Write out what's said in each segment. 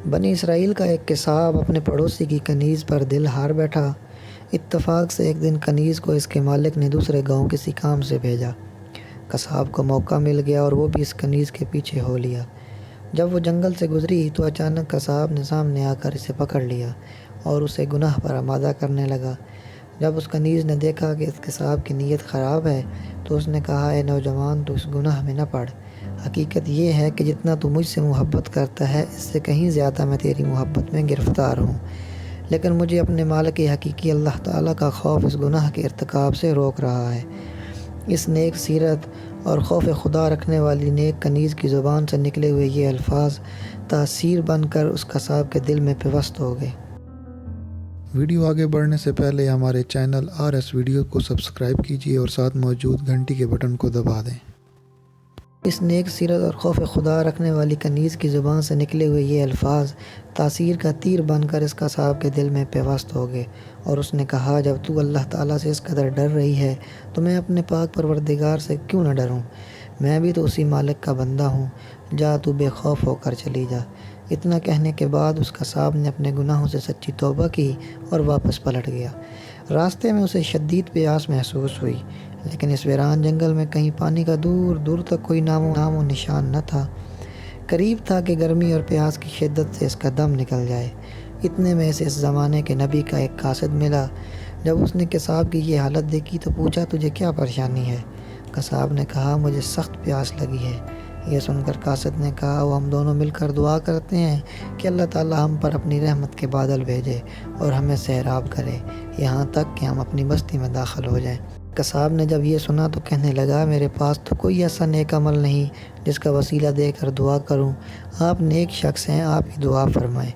بنی اسرائیل کا ایک قصاب اپنے پڑوسی کی کنیز پر دل ہار بیٹھا۔ اتفاق سے ایک دن کنیز کو اس کے مالک نے دوسرے گاؤں کسی کام سے بھیجا۔ قصاب کو موقع مل گیا اور وہ بھی اس کنیز کے پیچھے ہو لیا۔ جب وہ جنگل سے گزری تو اچانک قصاب نے سامنے آ کر اسے پکڑ لیا اور اسے گناہ پر آمادہ کرنے لگا۔ جب اس کنیز نے دیکھا کہ اس قصاب کی نیت خراب ہے تو اس نے کہا، اے نوجوان، تو اس گناہ میں نہ پڑ۔ حقیقت یہ ہے کہ جتنا تو مجھ سے محبت کرتا ہے اس سے کہیں زیادہ میں تیری محبت میں گرفتار ہوں، لیکن مجھے اپنے مالک حقیقی اللہ تعالیٰ کا خوف اس گناہ کے ارتکاب سے روک رہا ہے۔ اس نیک سیرت اور خوف خدا رکھنے والی نیک کنیز کی زبان سے نکلے ہوئے یہ الفاظ تاثیر بن کر اس قصاب کے دل میں پیوست ہو گئے۔ ویڈیو آگے بڑھنے سے پہلے ہمارے چینل RS ویڈیو کو سبسکرائب کیجیے اور ساتھ موجود گھنٹی کے بٹن کو دبا دیں۔ اس نیک سیرت اور خوف خدا رکھنے والی کنیز کی زبان سے نکلے ہوئے یہ الفاظ تاثیر کا تیر بن کر اس قصاب کے دل میں پیوست ہو گئے اور اس نے کہا، جب تو اللہ تعالیٰ سے اس قدر ڈر رہی ہے تو میں اپنے پاک پروردگار سے کیوں نہ ڈروں؟ میں بھی تو اسی مالک کا بندہ ہوں، جا تو بے خوف ہو کر چلی جا۔ اتنا کہنے کے بعد اس قصاب نے اپنے گناہوں سے سچی توبہ کی اور واپس پلٹ گیا۔ راستے میں اسے شدید پیاس محسوس ہوئی، لیکن اس ویران جنگل میں کہیں پانی کا دور دور تک کوئی نام و نشان نہ تھا۔ قریب تھا کہ گرمی اور پیاس کی شدت سے اس کا دم نکل جائے۔ اتنے میں اسے اس زمانے کے نبی کا ایک قاصد ملا۔ جب اس نے قصاب کی یہ حالت دیکھی تو پوچھا، تجھے کیا پریشانی ہے؟ قصاب نے کہا، مجھے سخت پیاس لگی ہے۔ یہ سن کر قاصد نے کہا، وہ ہم دونوں مل کر دعا کرتے ہیں کہ اللہ تعالیٰ ہم پر اپنی رحمت کے بادل بھیجے اور ہمیں سیراب کرے، یہاں تک کہ ہم اپنی بستی میں داخل ہو جائیں۔ قصاب نے جب یہ سنا تو کہنے لگا، میرے پاس تو کوئی ایسا نیک عمل نہیں جس کا وسیلہ دے کر دعا کروں۔ آپ نیک شخص ہیں، آپ ہی دعا فرمائیں۔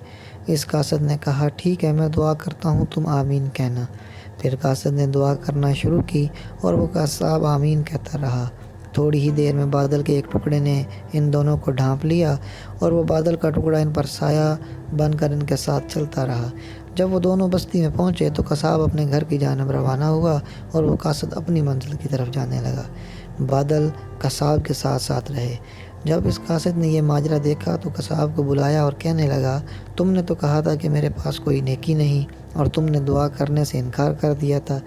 اس قاصد نے کہا، ٹھیک ہے، میں دعا کرتا ہوں، تم آمین کہنا۔ پھر قاصد نے دعا کرنا شروع کی اور وہ قصاب آمین کہتا رہا۔ تھوڑی ہی دیر میں بادل کے ایک ٹکڑے نے ان دونوں کو ڈھانپ لیا اور وہ بادل کا ٹکڑا ان پر سایہ بن کر ان کے ساتھ چلتا رہا۔ جب وہ دونوں بستی میں پہنچے تو قصاب اپنے گھر کی جانب روانہ ہوا اور وہ قاصد اپنی منزل کی طرف جانے لگا۔ بادل قصاب کے ساتھ ساتھ رہے۔ جب اس قاصد نے یہ ماجرا دیکھا تو قصاب کو بلایا اور کہنے لگا، تم نے تو کہا تھا کہ میرے پاس کوئی نیکی نہیں اور تم نے دعا کرنے سے انکار کر دیا تھا۔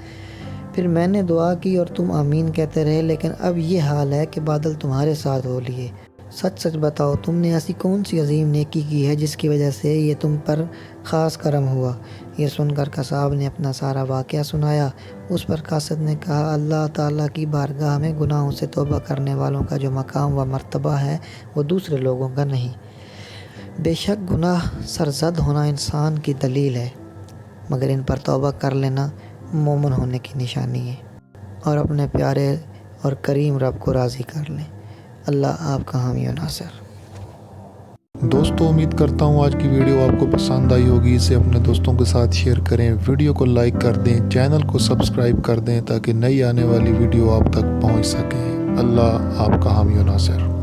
پھر میں نے دعا کی اور تم آمین کہتے رہے، لیکن اب یہ حال ہے کہ بادل تمہارے ساتھ ہو لیے۔ سچ سچ بتاؤ، تم نے ایسی کون سی عظیم نیکی کی ہے جس کی وجہ سے یہ تم پر خاص کرم ہوا؟ یہ سن کر قصاب نے اپنا سارا واقعہ سنایا۔ اس پر قاصد نے کہا، اللہ تعالیٰ کی بارگاہ میں گناہوں سے توبہ کرنے والوں کا جو مقام و مرتبہ ہے وہ دوسرے لوگوں کا نہیں۔ بے شک گناہ سرزد ہونا انسان کی دلیل ہے، مگر ان پر توبہ کر لینا مومن ہونے کی نشانی ہے، اور اپنے پیارے اور کریم رب کو راضی کر لیں۔ اللہ آپ کا حامی و ناصر۔ دوستو، امید کرتا ہوں آج کی ویڈیو آپ کو پسند آئی ہوگی۔ اسے اپنے دوستوں کے ساتھ شیئر کریں، ویڈیو کو لائک کر دیں، چینل کو سبسکرائب کر دیں تاکہ نئی آنے والی ویڈیو آپ تک پہنچ سکیں۔ اللہ آپ کا حامی و ناصر۔